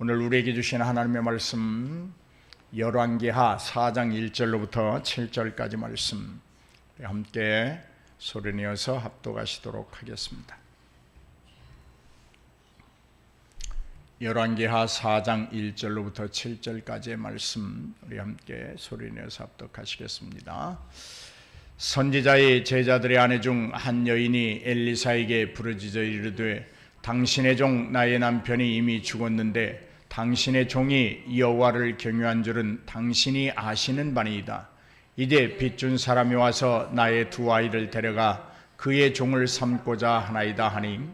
오늘 우리에게 주신 하나님의 말씀 열왕기하 4장 1절로부터 7절까지 말씀 함께 소리내어서 합독하시도록 하겠습니다. 열왕기하 4장 1절로부터 7절까지의 말씀 우리 함께 소리내어서 합독하시겠습니다. 선지자의 제자들의 아내 중 한 여인이 엘리사에게 부르짖어 이르되 당신의 종 나의 남편이 이미 죽었는데 당신의 종이 여호와를 경유한 줄은 당신이 아시는 바니이다. 이제 빚준 사람이 와서 나의 두 아이를 데려가 그의 종을 삼고자 하나이다 하니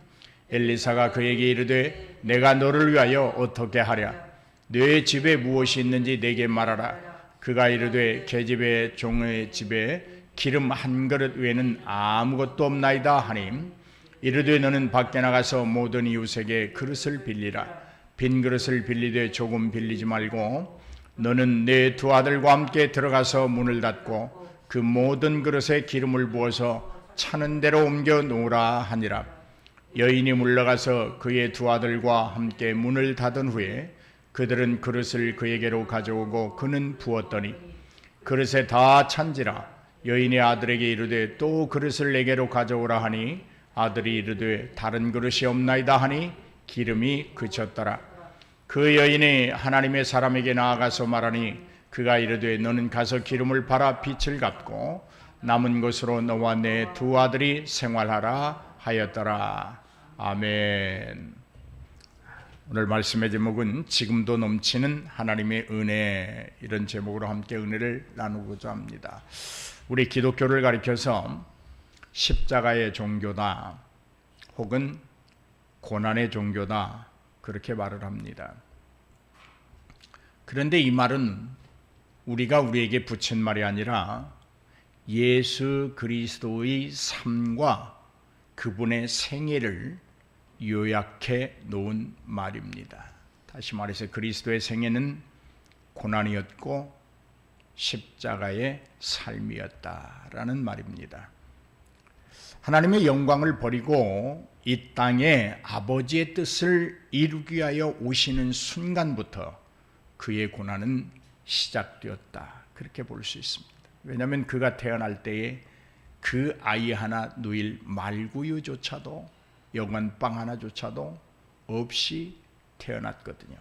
엘리사가 그에게 이르되 내가 너를 위하여 어떻게 하랴? 너의 집에 무엇이 있는지 내게 말하라. 그가 이르되 계집의 종의 집에 기름 한 그릇 외에는 아무것도 없나이다 하니 이르되 너는 밖에 나가서 모든 이웃에게 그릇을 빌리라. 빈 그릇을 빌리되 조금 빌리지 말고 너는 내 두 아들과 함께 들어가서 문을 닫고 그 모든 그릇에 기름을 부어서 차는 대로 옮겨 놓으라 하니라. 여인이 물러가서 그의 두 아들과 함께 문을 닫은 후에 그들은 그릇을 그에게로 가져오고 그는 부었더니 그릇에 다 찬지라. 여인의 아들에게 이르되 또 그릇을 내게로 가져오라 하니 아들이 이르되 다른 그릇이 없나이다 하니 기름이 그쳤더라. 그 여인이 하나님의 사람에게 나아가서 말하니 그가 이르되 너는 가서 기름을 팔아 빚을 갚고 남은 것으로 너와 내 두 아들이 생활하라 하였더라. 아멘. 오늘 말씀의 제목은 지금도 넘치는 하나님의 은혜, 이런 제목으로 함께 은혜를 나누고자 합니다. 우리 기독교를 가리켜서 십자가의 종교다 혹은 고난의 종교다 그렇게 말을 합니다. 그런데 이 말은 우리가 우리에게 붙인 말이 아니라 예수 그리스도의 삶과 그분의 생애를 요약해 놓은 말입니다. 다시 말해서 그리스도의 생애는 고난이었고 십자가의 삶이었다라는 말입니다. 하나님의 영광을 버리고 이 땅에 아버지의 뜻을 이루기 위하여 오시는 순간부터 그의 고난은 시작되었다, 그렇게 볼 수 있습니다. 왜냐하면 그가 태어날 때에 그 아이 하나 누일 말구유조차도, 영원빵 하나조차도 없이 태어났거든요.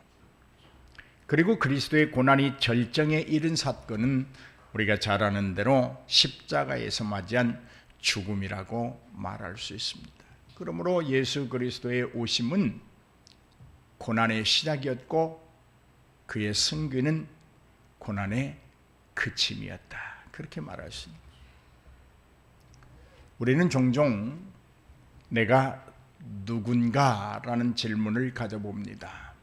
그리고 그리스도의 고난이 절정에 이른 사건은 우리가 잘 아는 대로 십자가에서 맞이한 죽음이라고 말할 수 있습니다. 그러므로 예수 그리스도의 오심은 고난의 시작이었고 그의 승귀는 고난의 그침이었다, 그렇게 말할 수 있습니다. 우리는 종종 내가 누군가라는 질문을 가져봅니다.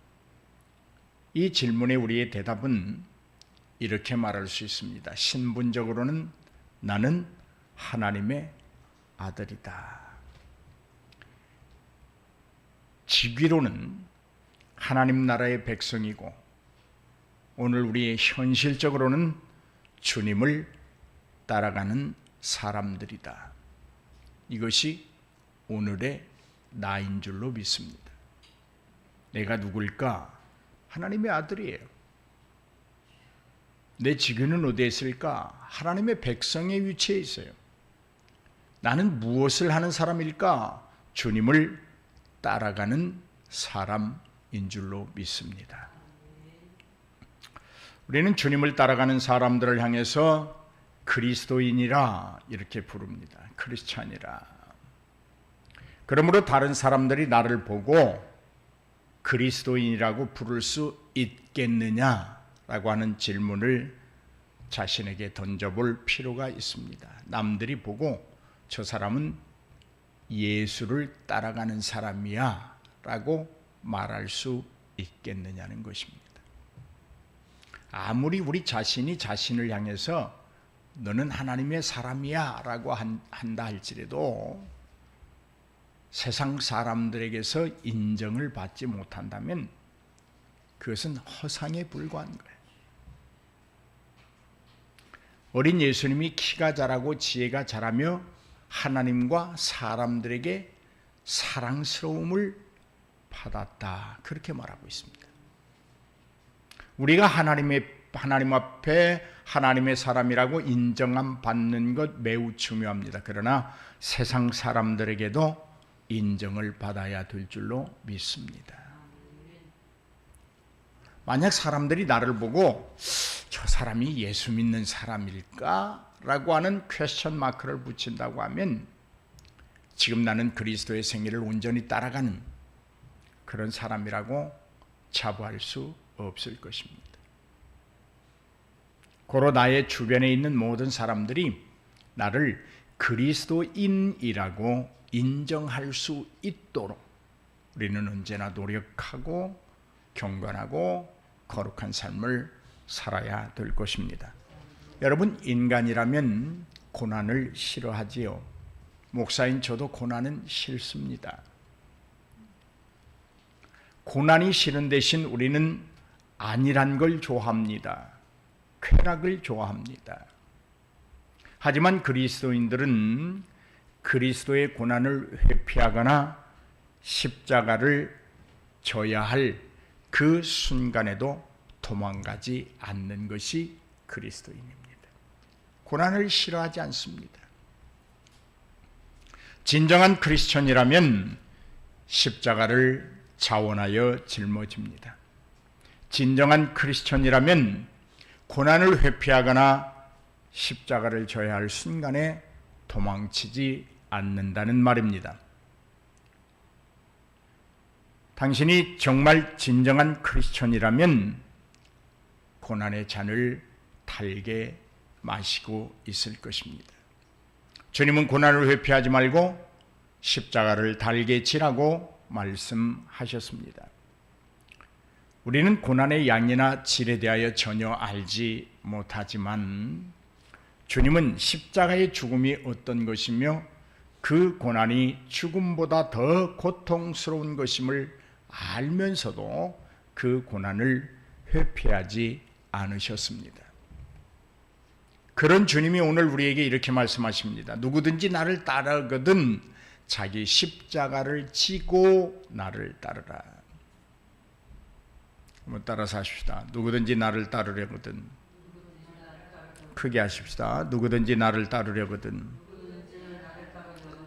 이 질문에 우리의 대답은 이렇게 말할 수 있습니다. 신분적으로는 나는 하나님의 아들이다. 직위로는 하나님 나라의 백성이고 오늘 우리 현실적으로는 주님을 따라가는 사람들이다. 이것이 오늘의 나인 줄로 믿습니다. 내가 누굴까? 하나님의 아들이에요. 내 직위는 어디에 있을까? 하나님의 백성의 위치에 있어요. 나는 무엇을 하는 사람일까? 주님을 따라가는 사람인 줄로 믿습니다. 우리는 주님을 따라가는 사람들을 향해서 그리스도인이라 이렇게 부릅니다. 크리스찬이라. 그러므로 다른 사람들이 나를 보고 그리스도인이라고 부를 수 있겠느냐라고 하는 질문을 자신에게 던져볼 필요가 있습니다. 남들이 보고 저 사람은 예수를 따라가는 사람이야 라고 말할 수 있겠느냐는 것입니다. 아무리 우리 자신이 자신을 향해서 너는 하나님의 사람이야 라고 한다 할지라도 세상 사람들에게서 인정을 받지 못한다면 그것은 허상에 불과한 거예요. 어린 예수님이 키가 자라고 지혜가 자라며 하나님과 사람들에게 사랑스러움을 받았다, 그렇게 말하고 있습니다. 우리가 하나님 앞에 하나님의 사람이라고 인정함 받는 것 매우 중요합니다. 그러나 세상 사람들에게도 인정을 받아야 될 줄로 믿습니다. 만약 사람들이 나를 보고 저 사람이 예수 믿는 사람일까? 라고 하는 퀘스천 마크를 붙인다고 하면 지금 나는 그리스도의 생애를 온전히 따라가는 그런 사람이라고 자부할 수 없을 것입니다. 고로 나의 주변에 있는 모든 사람들이 나를 그리스도인이라고 인정할 수 있도록 우리는 언제나 노력하고 경건하고 거룩한 삶을 살아야 될 것입니다. 여러분, 인간이라면 고난을 싫어하지요. 목사인 저도 고난은 싫습니다. 고난이 싫은 대신 우리는 안일한 걸 좋아합니다. 쾌락을 좋아합니다. 하지만 그리스도인들은 그리스도의 고난을 회피하거나 십자가를 져야 할 그 순간에도 도망가지 않는 것이 그리스도인입니다. 고난을 싫어하지 않습니다. 진정한 크리스천이라면 십자가를 자원하여 짊어집니다. 진정한 크리스천이라면 고난을 회피하거나 십자가를 져야 할 순간에 도망치지 않는다는 말입니다. 당신이 정말 진정한 크리스천이라면 고난의 잔을 달게 마시고 있을 것입니다. 주님은 고난을 회피하지 말고 십자가를 달게 지라고 말씀하셨습니다. 우리는 고난의 양이나 질에 대하여 전혀 알지 못하지만 주님은 십자가의 죽음이 어떤 것이며 그 고난이 죽음보다 더 고통스러운 것임을 알면서도 그 고난을 회피하지 않으셨습니다. 그런 주님이 오늘 우리에게 이렇게 말씀하십니다. 누구든지 나를 따르거든 자기 십자가를 지고 나를 따르라. 한번 따라서 하십시다. 누구든지 나를 따르려거든, 크게 하십시다. 누구든지 나를 따르려거든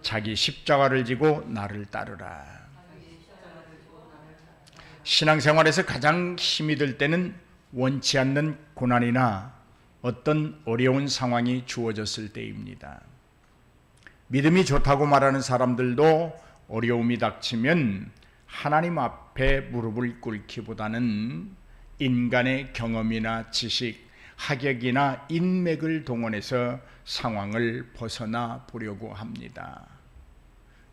자기 십자가를 지고 나를 따르라. 신앙생활에서 가장 힘이 들 때는 원치 않는 고난이나 어떤 어려운 상황이 주어졌을 때입니다. 믿음이 좋다고 말하는 사람들도 어려움이 닥치면 하나님 앞에 무릎을 꿇기보다는 인간의 경험이나 지식, 학역이나 인맥을 동원해서 상황을 벗어나 보려고 합니다.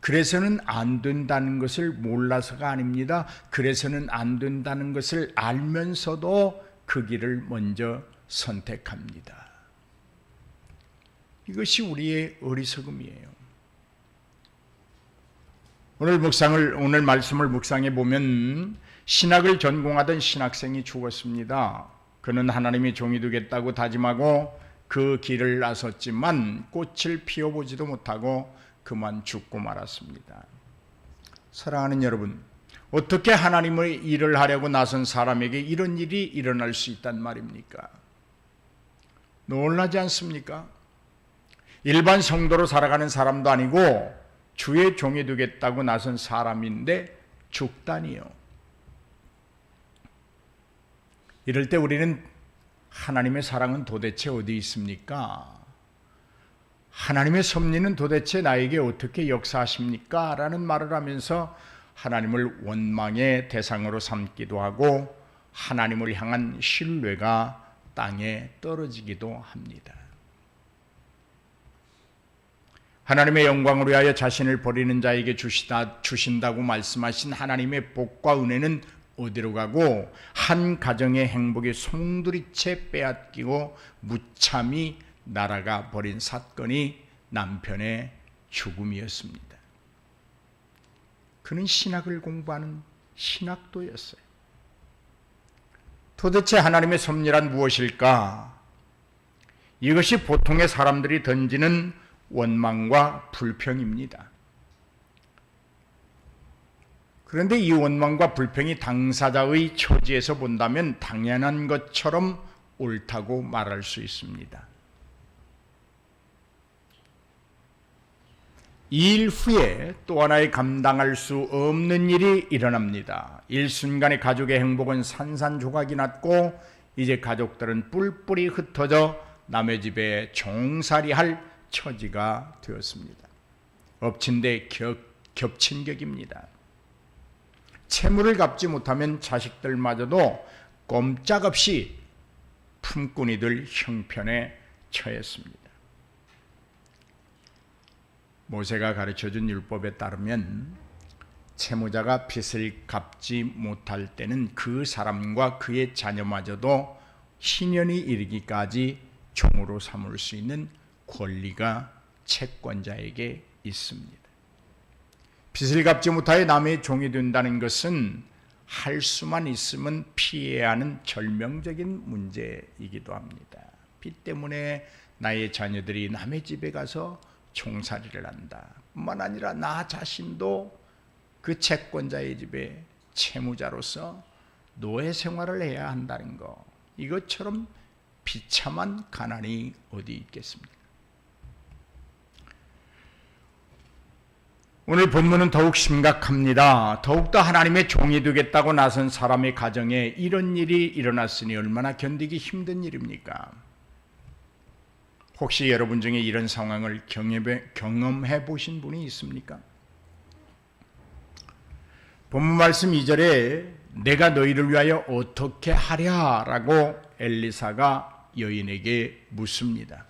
그래서는 안 된다는 것을 몰라서가 아닙니다. 그래서는 안 된다는 것을 알면서도 그 길을 먼저 선택합니다. 이것이 우리의 어리석음이에요. 오늘 말씀을 묵상해 보면 신학을 전공하던 신학생이 죽었습니다. 그는 하나님의 종이 되겠다고 다짐하고 그 길을 나섰지만 꽃을 피워보지도 못하고 그만 죽고 말았습니다. 사랑하는 여러분, 어떻게 하나님의 일을 하려고 나선 사람에게 이런 일이 일어날 수 있단 말입니까? 놀라지 않습니까? 일반 성도로 살아가는 사람도 아니고 주의 종이 되겠다고 나선 사람인데 죽다니요. 이럴 때 우리는 하나님의 사랑은 도대체 어디 있습니까? 하나님의 섭리는 도대체 나에게 어떻게 역사하십니까? 라는 말을 하면서 하나님을 원망의 대상으로 삼기도 하고 하나님을 향한 신뢰가 땅에 떨어지기도 합니다. 하나님의 영광을 위하여 자신을 버리는 자에게 주신다고 말씀하신 하나님의 복과 은혜는 어디로 가고 한 가정의 행복이 송두리째 빼앗기고 무참히 날아가 버린 사건이 남편의 죽음이었습니다. 그는 신학을 공부하는 신학도였어요. 도대체 하나님의 섭리란 무엇일까? 이것이 보통의 사람들이 던지는 원망과 불평입니다. 그런데 이 원망과 불평이 당사자의 처지에서 본다면 당연한 것처럼 옳다고 말할 수 있습니다. 이 일 후에 또 하나의 감당할 수 없는 일이 일어납니다. 일순간에 가족의 행복은 산산조각이 났고 이제 가족들은 뿔뿔이 흩어져 남의 집에 종살이할 처지가 되었습니다. 엎친 데 겹친 격입니다. 채무를 갚지 못하면 자식들마저도 꼼짝없이 품꾼이들 형편에 처했습니다. 모세가 가르쳐준 율법에 따르면 채무자가 빚을 갚지 못할 때는 그 사람과 그의 자녀마저도 희년이 이르기까지 종으로 삼을 수 있는 권리가 채권자에게 있습니다. 빚을 갚지 못하여 남의 종이 된다는 것은 할 수만 있으면 피해야 하는 절명적인 문제이기도 합니다. 빚 때문에 나의 자녀들이 남의 집에 가서 종살이를 한다. 뿐만 아니라 나 자신도 그 채권자의 집에 채무자로서 노예 생활을 해야 한다는 것. 이것처럼 비참한 가난이 어디 있겠습니까? 오늘 본문은 더욱 심각합니다. 더욱더 하나님의 종이 되겠다고 나선 사람의 가정에 이런 일이 일어났으니 얼마나 견디기 힘든 일입니까? 혹시 여러분 중에 이런 상황을 경험해 보신 분이 있습니까? 본문 말씀 2절에 내가 너희를 위하여 어떻게 하랴라고 엘리사가 여인에게 묻습니다.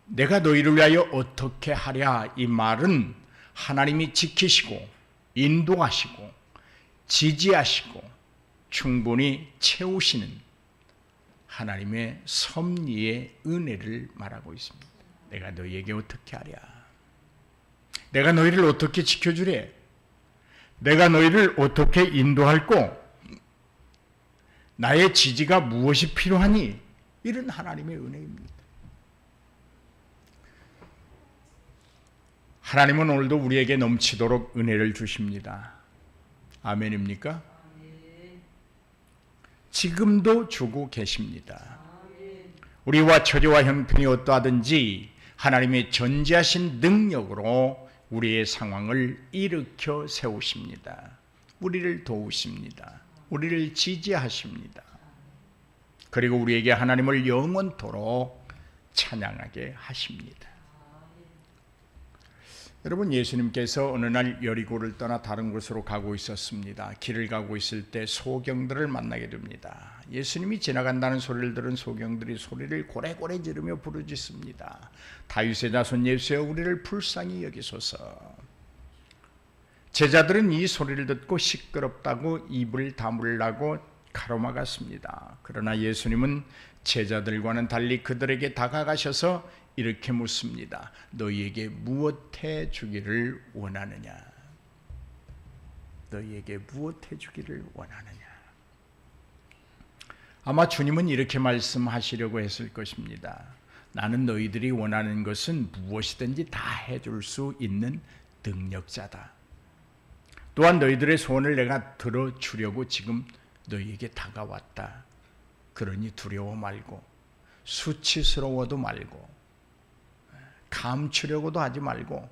내가 너희를 위하여 어떻게 하랴, 이 말은 하나님이 지키시고 인도하시고 지지하시고 충분히 채우시는 하나님의 섭리의 은혜를 말하고 있습니다. 내가 너희에게 어떻게 하랴, 내가 너희를 어떻게 지켜주랴, 내가 너희를 어떻게 인도할꼬, 나의 지지가 무엇이 필요하니, 이런 하나님의 은혜입니다. 하나님은 오늘도 우리에게 넘치도록 은혜를 주십니다. 아멘입니까? 지금도 주고 계십니다. 우리와 처지와 형편이 어떠하든지 하나님의 전지하신 능력으로 우리의 상황을 일으켜 세우십니다. 우리를 도우십니다. 우리를 지지하십니다. 그리고 우리에게 하나님을 영원토록 찬양하게 하십니다. 여러분, 예수님께서 어느 날 여리고를 떠나 다른 곳으로 가고 있었습니다. 길을 가고 있을 때 소경들을 만나게 됩니다. 예수님이 지나간다는 소리를 들은 소경들이 소리를 고래고래 지르며 부르짖습니다. 다윗의 자손 예수여, 우리를 불쌍히 여기소서. 제자들은 이 소리를 듣고 시끄럽다고 입을 다물라고 가로막았습니다. 그러나 예수님은 제자들과는 달리 그들에게 다가가셔서 이렇게 묻습니다. 너희에게 무엇해 주기를 원하느냐? 너희에게 무엇해 주기를 원하느냐? 아마 주님은 이렇게 말씀하시려고 했을 것입니다. 나는 너희들이 원하는 것은 무엇이든지 다 해줄 수 있는 능력자다. 또한 너희들의 소원을 내가 들어주려고 지금 너희에게 다가왔다. 그러니 두려워 말고, 수치스러워도 말고, 감추려고도 하지 말고,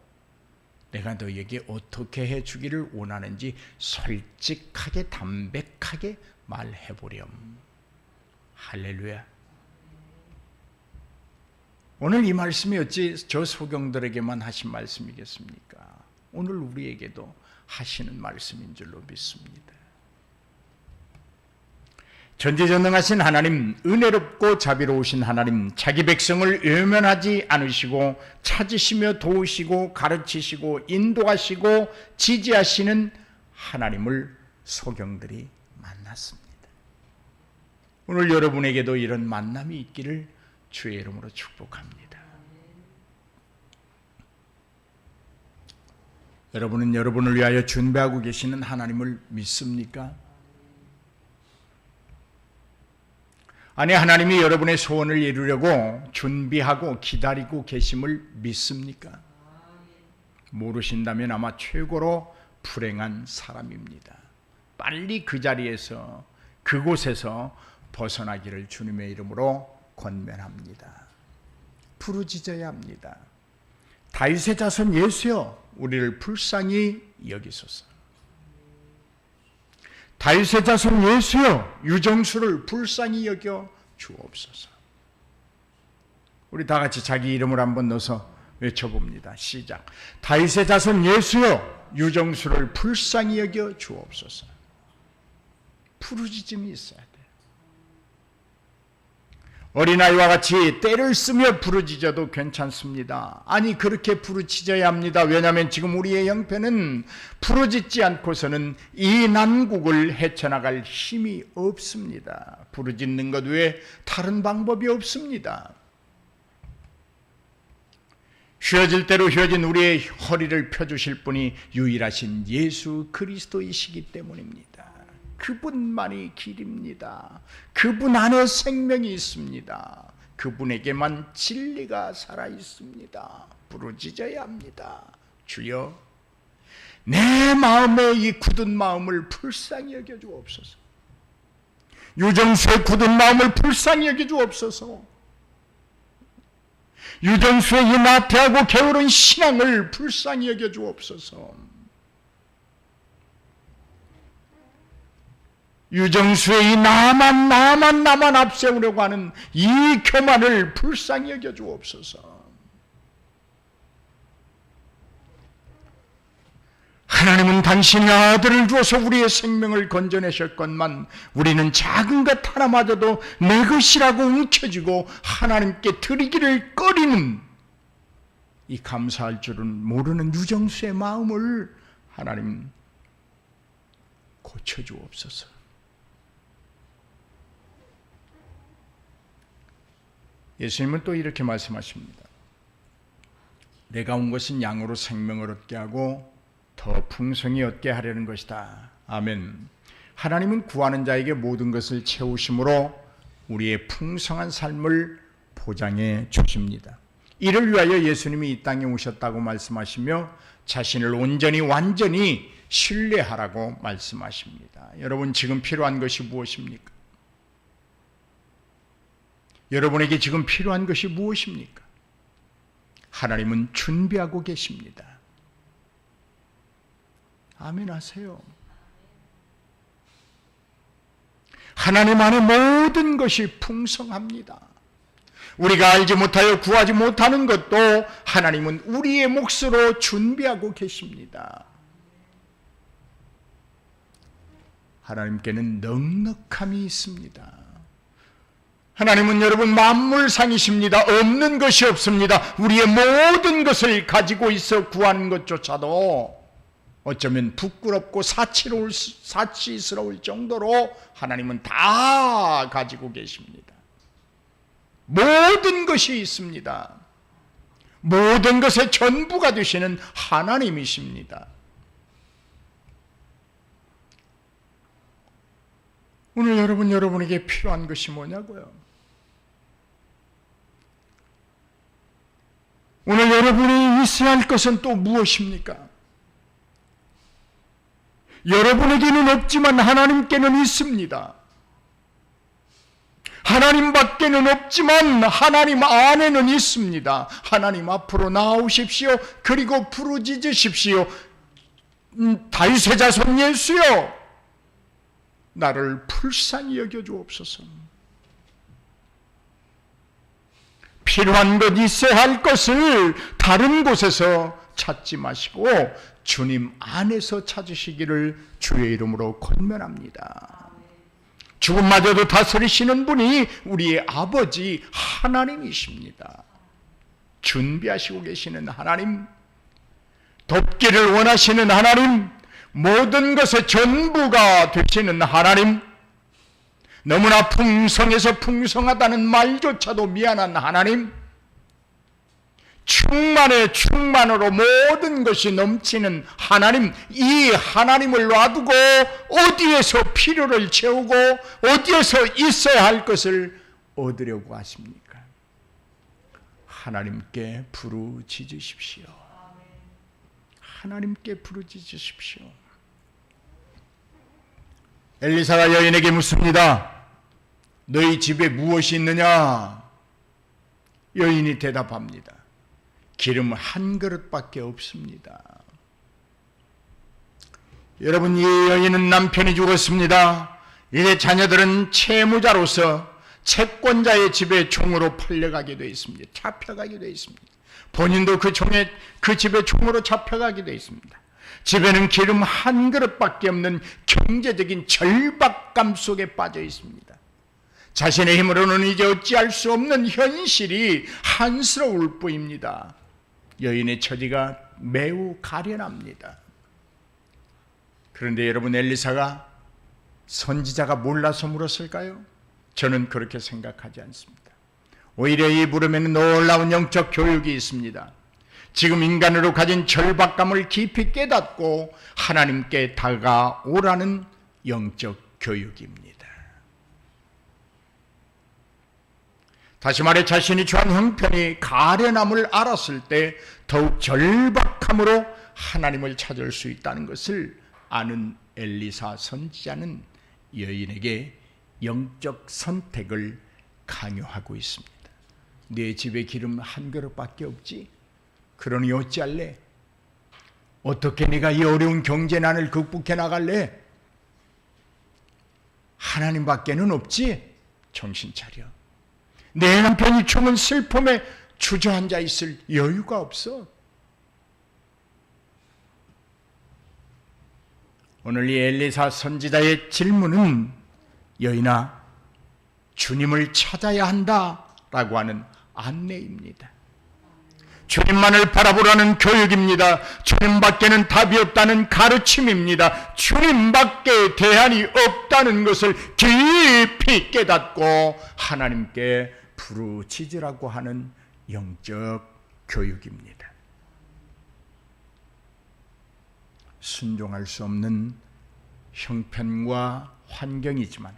내가 너희에게 어떻게 해주기를 원하는지 솔직하게 담백하게 말해보렴. 할렐루야. 오늘 이 말씀이 어찌 저 소경들에게만 하신 말씀이겠습니까? 오늘 우리에게도 하시는 말씀인 줄로 믿습니다. 전지전능하신 하나님, 은혜롭고 자비로우신 하나님, 자기 백성을 외면하지 않으시고 찾으시며 도우시고 가르치시고 인도하시고 지지하시는 하나님을 소경들이 만났습니다. 오늘 여러분에게도 이런 만남이 있기를 주의 이름으로 축복합니다. 여러분은 여러분을 위하여 준비하고 계시는 하나님을 믿습니까? 아니, 하나님이 여러분의 소원을 이루려고 준비하고 기다리고 계심을 믿습니까? 모르신다면 아마 최고로 불행한 사람입니다. 빨리 그 자리에서, 그곳에서 벗어나기를 주님의 이름으로 권면합니다. 부르짖어야 합니다. 다윗의 자손 예수여, 우리를 불쌍히 여기소서. 다윗의 자손 예수여, 유정수를 불쌍히 여겨 주옵소서. 우리 다 같이 자기 이름을 한번 넣어서 외쳐봅니다. 시작. 다윗의 자손 예수여, 유정수를 불쌍히 여겨 주옵소서. 부르짖음이 있어야 돼요. 어린아이와 같이 떼를 쓰며 부르짖어도 괜찮습니다. 아니, 그렇게 부르짖어야 합니다. 왜냐하면 지금 우리의 형편은 부르짖지 않고서는 이 난국을 헤쳐나갈 힘이 없습니다. 부르짖는 것 외에 다른 방법이 없습니다. 휘어질 대로 휘어진 우리의 허리를 펴주실 분이 유일하신 예수 그리스도이시기 때문입니다. 그분만이 길입니다. 그분 안에 생명이 있습니다. 그분에게만 진리가 살아있습니다. 부르짖어야 합니다. 주여, 내 마음에 이 굳은 마음을 불쌍히 여겨 주옵소서. 유정수의 굳은 마음을 불쌍히 여겨 주옵소서. 유정수의 이 나태하고 게으른 신앙을 불쌍히 여겨 주옵소서. 유정수의 이 나만 앞세우려고 하는 이 교만을 불쌍히 여겨 주옵소서. 하나님은 당신의 아들을 주어서 우리의 생명을 건져내셨건만 우리는 작은 것 하나마저도 내 것이라고 움켜쥐고 하나님께 드리기를 꺼리는 이 감사할 줄은 모르는 유정수의 마음을 하나님 고쳐주옵소서. 예수님은 또 이렇게 말씀하십니다. 내가 온 것은 양으로 생명을 얻게 하고 더 풍성히 얻게 하려는 것이다. 아멘. 하나님은 구하는 자에게 모든 것을 채우심으로 우리의 풍성한 삶을 보장해 주십니다. 이를 위하여 예수님이 이 땅에 오셨다고 말씀하시며 자신을 온전히 완전히 신뢰하라고 말씀하십니다. 여러분, 지금 필요한 것이 무엇입니까? 여러분에게 지금 필요한 것이 무엇입니까? 하나님은 준비하고 계십니다. 아멘 하세요. 하나님 안에 모든 것이 풍성합니다. 우리가 알지 못하여 구하지 못하는 것도 하나님은 우리의 몫으로 준비하고 계십니다. 하나님께는 넉넉함이 있습니다. 하나님은 여러분 만물상이십니다. 없는 것이 없습니다. 우리의 모든 것을 가지고 있어 구하는 것조차도 어쩌면 부끄럽고 사치스러울 정도로 하나님은 다 가지고 계십니다. 모든 것이 있습니다. 모든 것의 전부가 되시는 하나님이십니다. 오늘 여러분에게 필요한 것이 뭐냐고요? 오늘 여러분이 있어야 할 것은 또 무엇입니까? 여러분에게는 없지만 하나님께는 있습니다. 하나님 밖에는 없지만 하나님 안에는 있습니다. 하나님 앞으로 나오십시오. 그리고 부르짖으십시오. 다윗의 자손 예수여, 나를 불쌍히 여겨 주옵소서. 필요한 것, 있어야 할 것을 다른 곳에서 찾지 마시고 주님 안에서 찾으시기를 주의 이름으로 권면합니다. 죽음마저도 다스리시는 분이 우리의 아버지 하나님이십니다. 준비하시고 계시는 하나님, 돕기를 원하시는 하나님, 모든 것의 전부가 되시는 하나님, 너무나 풍성해서 풍성하다는 말조차도 미안한 하나님, 충만으로 모든 것이 넘치는 하나님, 이 하나님을 놔두고 어디에서 필요를 채우고 어디에서 있어야 할 것을 얻으려고 하십니까? 하나님께 부르짖으십시오. 하나님께 부르짖으십시오. 엘리사가 여인에게 묻습니다. 너희 집에 무엇이 있느냐? 여인이 대답합니다. 기름 한 그릇밖에 없습니다. 여러분, 이 여인은 남편이 죽었습니다. 이제 자녀들은 채무자로서 채권자의 집에 종으로 팔려가게 되어 있습니다. 잡혀가게 되어 있습니다. 본인도 그 집에 종으로 잡혀가게 되어 있습니다. 집에는 기름 한 그릇밖에 없는 경제적인 절박감 속에 빠져 있습니다. 자신의 힘으로는 이제 어찌할 수 없는 현실이 한스러울 뿐입니다. 여인의 처지가 매우 가련합니다. 그런데 여러분, 엘리사가 선지자가 몰라서 물었을까요? 저는 그렇게 생각하지 않습니다. 오히려 이 물음에는 놀라운 영적 교육이 있습니다. 지금 인간으로 가진 절박감을 깊이 깨닫고 하나님께 다가오라는 영적 교육입니다. 다시 말해, 자신이 처한 형편이 가련함을 알았을 때 더욱 절박함으로 하나님을 찾을 수 있다는 것을 아는 엘리사 선지자는 여인에게 영적 선택을 강요하고 있습니다. 내 집에 기름 한 그릇밖에 없지? 그러니 어찌할래? 어떻게 네가 이 어려운 경제난을 극복해 나갈래? 하나님밖에는 없지? 정신 차려. 내 남편이 죽은 슬픔에 주저앉아 있을 여유가 없어. 오늘 이 엘리사 선지자의 질문은 여인아, 주님을 찾아야 한다라고 하는 안내입니다. 주님만을 바라보라는 교육입니다. 주님밖에는 답이 없다는 가르침입니다. 주님밖에 대안이 없다는 것을 깊이 깨닫고 하나님께 부르짖으라고 하는 영적 교육입니다. 순종할 수 없는 형편과 환경이지만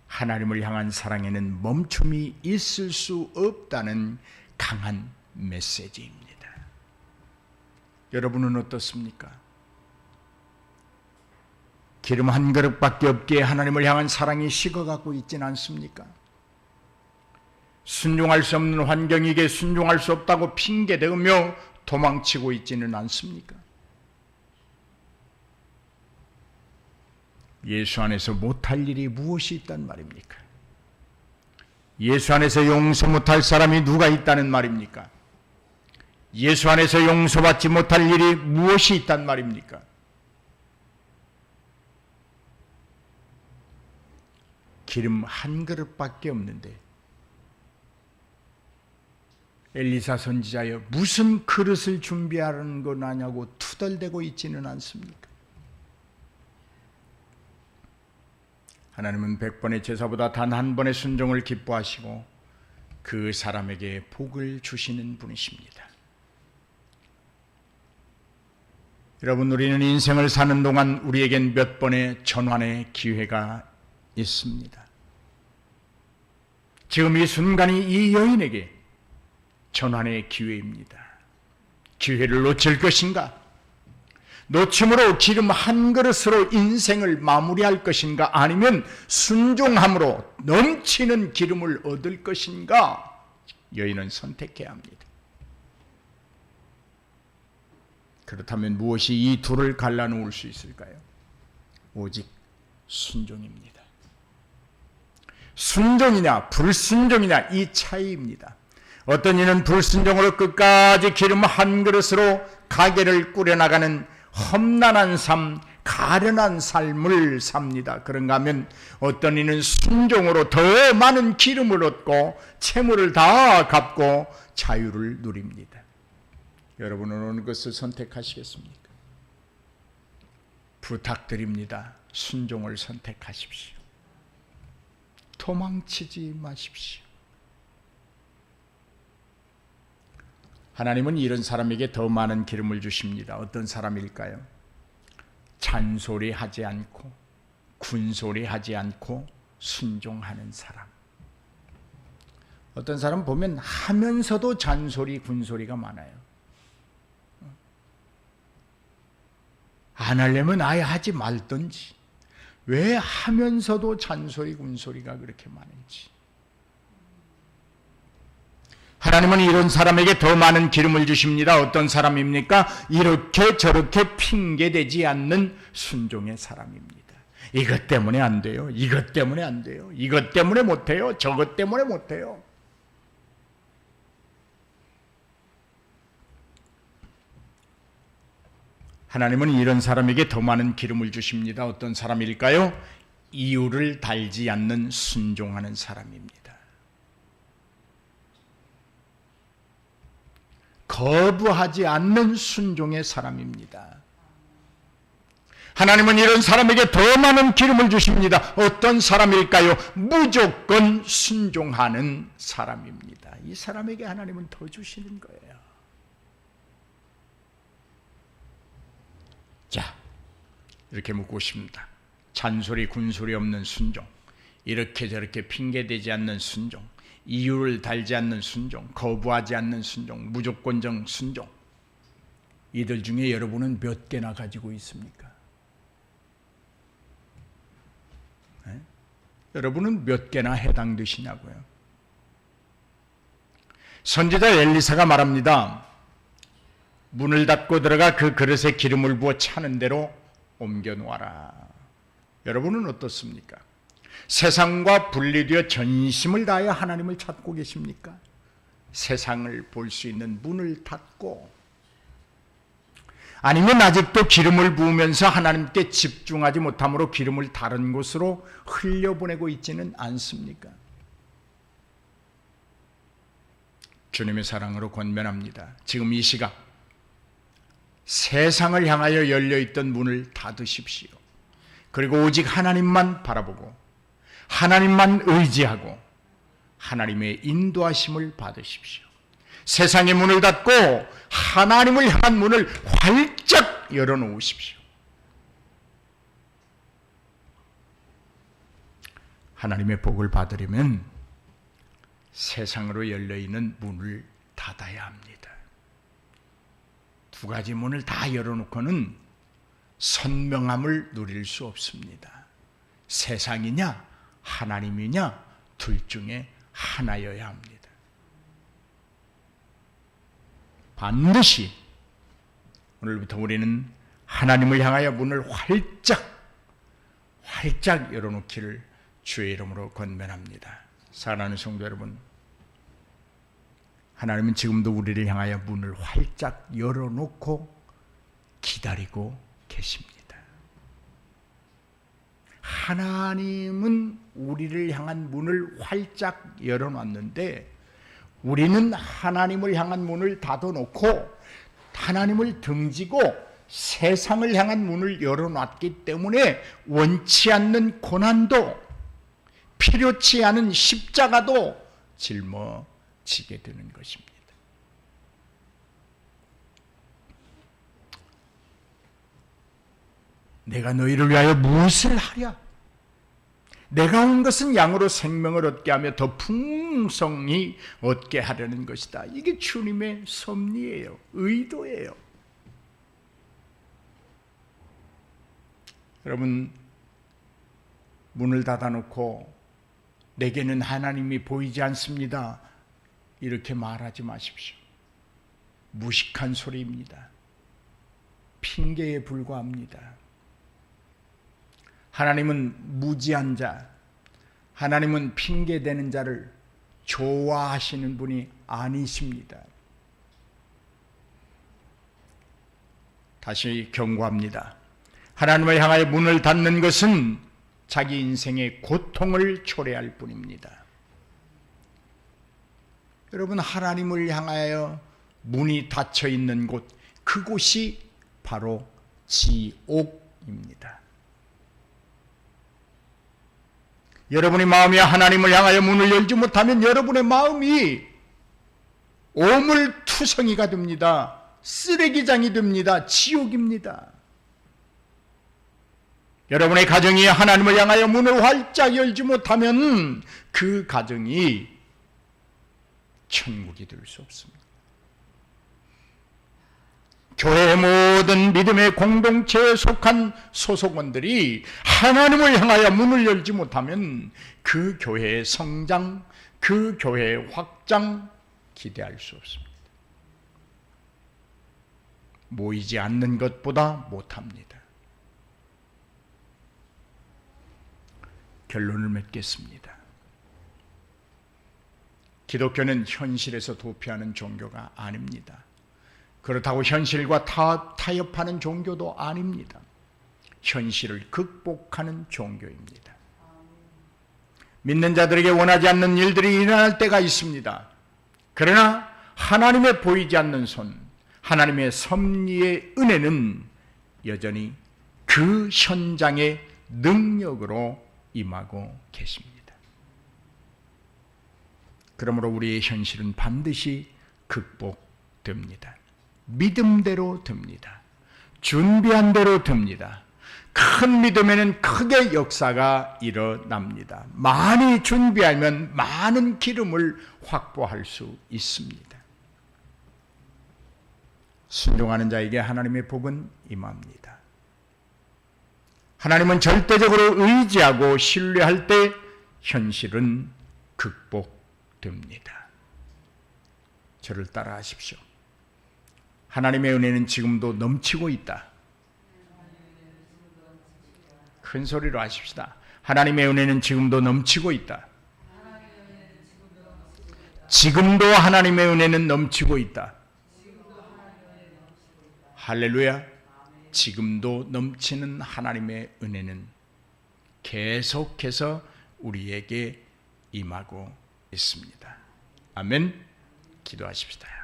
하나님을 향한 사랑에는 멈춤이 있을 수 없다는 강한 메시지입니다. 여러분은 어떻습니까? 기름 한 그릇밖에 없기에 하나님을 향한 사랑이 식어가고 있지는 않습니까? 순종할 수 없는 환경이기에 순종할 수 없다고 핑계대며 도망치고 있지는 않습니까? 예수 안에서 못할 일이 무엇이 있단 말입니까? 예수 안에서 용서 못할 사람이 누가 있다는 말입니까? 예수 안에서 용서받지 못할 일이 무엇이 있단 말입니까? 기름 한 그릇밖에 없는데 엘리사 선지자여, 무슨 그릇을 준비하는 건 아냐고 투덜대고 있지는 않습니까? 하나님은 100번의 제사보다 단 한 번의 순종을 기뻐하시고 그 사람에게 복을 주시는 분이십니다. 여러분, 우리는 인생을 사는 동안 우리에겐 몇 번의 전환의 기회가 있습니다. 지금 이 순간이 이 여인에게 전환의 기회입니다. 기회를 놓칠 것인가? 놓침으로 기름 한 그릇으로 인생을 마무리할 것인가? 아니면 순종함으로 넘치는 기름을 얻을 것인가? 여인은 선택해야 합니다. 그렇다면 무엇이 이 둘을 갈라놓을 수 있을까요? 오직 순종입니다. 순종이냐 불순종이냐 이 차이입니다. 어떤 이는 불순종으로 끝까지 기름 한 그릇으로 가게를 꾸려나가는 험난한 삶, 가련한 삶을 삽니다. 그런가 하면 어떤 이는 순종으로 더 많은 기름을 얻고 채무를 다 갚고 자유를 누립니다. 여러분은 어느 것을 선택하시겠습니까? 부탁드립니다. 순종을 선택하십시오. 도망치지 마십시오. 하나님은 이런 사람에게 더 많은 기름을 주십니다. 어떤 사람일까요? 잔소리하지 않고 군소리하지 않고 순종하는 사람. 어떤 사람 보면 하면서도 잔소리 군소리가 많아요. 안 하려면 아예 하지 말든지. 왜 하면서도 잔소리 군소리가 그렇게 많은지. 하나님은 이런 사람에게 더 많은 기름을 주십니다. 어떤 사람입니까? 이렇게 저렇게 핑계대지 않는 순종의 사람입니다. 이것 때문에 안 돼요. 이것 때문에 안 돼요. 이것 때문에 못해요. 저것 때문에 못해요. 하나님은 이런 사람에게 더 많은 기름을 주십니다. 어떤 사람일까요? 이유를 달지 않는 순종하는 사람입니다. 거부하지 않는 순종의 사람입니다. 하나님은 이런 사람에게 더 많은 기름을 주십니다. 어떤 사람일까요? 무조건 순종하는 사람입니다. 이 사람에게 하나님은 더 주시는 거예요. 자, 이렇게 묻고 싶습니다. 잔소리 군소리 없는 순종, 이렇게 저렇게 핑계대지 않는 순종, 이유를 달지 않는 순종, 거부하지 않는 순종, 무조건적 순종, 이들 중에 여러분은 몇 개나 가지고 있습니까? 네? 여러분은 몇 개나 해당되시냐고요? 선지자 엘리사가 말합니다. 문을 닫고 들어가 그 그릇에 기름을 부어 차는 대로 옮겨 놓아라. 여러분은 어떻습니까? 세상과 분리되어 전심을 다하여 하나님을 찾고 계십니까? 세상을 볼 수 있는 문을 닫고, 아니면 아직도 기름을 부으면서 하나님께 집중하지 못함으로 기름을 다른 곳으로 흘려보내고 있지는 않습니까? 주님의 사랑으로 권면합니다. 지금 이 시각 세상을 향하여 열려있던 문을 닫으십시오. 그리고 오직 하나님만 바라보고 하나님만 의지하고 하나님의 인도하심을 받으십시오. 세상의 문을 닫고 하나님을 향한 문을 활짝 열어놓으십시오. 하나님의 복을 받으려면 세상으로 열려있는 문을 닫아야 합니다. 두 가지 문을 다 열어놓고는 선명함을 누릴 수 없습니다. 세상이냐 하나님이냐 둘 중에 하나여야 합니다. 반드시 오늘부터 우리는 하나님을 향하여 문을 활짝 열어놓기를 주의 이름으로 권면합니다. 사랑하는 성도 여러분, 하나님은 지금도 우리를 향하여 문을 활짝 열어놓고 기다리고 계십니다. 하나님은 우리를 향한 문을 활짝 열어놨는데 우리는 하나님을 향한 문을 닫아놓고 하나님을 등지고 세상을 향한 문을 열어놨기 때문에 원치 않는 고난도 필요치 않은 십자가도 짊어지게 되는 것입니다. 내가 너희를 위하여 무엇을 하랴? 내가 온 것은 양으로 생명을 얻게 하며 더 풍성히 얻게 하려는 것이다. 이게 주님의 섭리예요. 의도예요. 여러분, 문을 닫아놓고 내게는 하나님이 보이지 않습니다. 이렇게 말하지 마십시오. 무식한 소리입니다. 핑계에 불과합니다. 하나님은 무지한 자, 하나님은 핑계대는 자를 좋아하시는 분이 아니십니다. 다시 경고합니다. 하나님을 향하여 문을 닫는 것은 자기 인생의 고통을 초래할 뿐입니다. 여러분, 하나님을 향하여 문이 닫혀 있는 곳, 그곳이 바로 지옥입니다. 여러분의 마음이 하나님을 향하여 문을 열지 못하면 여러분의 마음이 오물투성이가 됩니다. 쓰레기장이 됩니다. 지옥입니다. 여러분의 가정이 하나님을 향하여 문을 활짝 열지 못하면 그 가정이 천국이 될 수 없습니다. 교회의 모든 믿음의 공동체에 속한 소속원들이 하나님을 향하여 문을 열지 못하면 그 교회의 성장, 그 교회의 확장 기대할 수 없습니다. 모이지 않는 것보다 못합니다. 결론을 맺겠습니다. 기독교는 현실에서 도피하는 종교가 아닙니다. 그렇다고 현실과 타협하는 종교도 아닙니다. 현실을 극복하는 종교입니다. 믿는 자들에게 원하지 않는 일들이 일어날 때가 있습니다. 그러나 하나님의 보이지 않는 손, 하나님의 섭리의 은혜는 여전히 그 현장의 능력으로 임하고 계십니다. 그러므로 우리의 현실은 반드시 극복됩니다. 믿음대로 됩니다. 준비한 대로 됩니다. 큰 믿음에는 크게 역사가 일어납니다. 많이 준비하면 많은 기름을 확보할 수 있습니다. 순종하는 자에게 하나님의 복은 임합니다. 하나님은 절대적으로 의지하고 신뢰할 때 현실은 극복됩니다. 저를 따라하십시오. 하나님의 은혜는 지금도 넘치고 있다. 큰 소리로 하십시다. 하나님의 은혜는 지금도 넘치고 있다. 지금도 하나님의 은혜는 넘치고 있다. 할렐루야. 지금도 넘치는 하나님의 은혜는 계속해서 우리에게 임하고 있습니다. 아멘. 기도하십시다.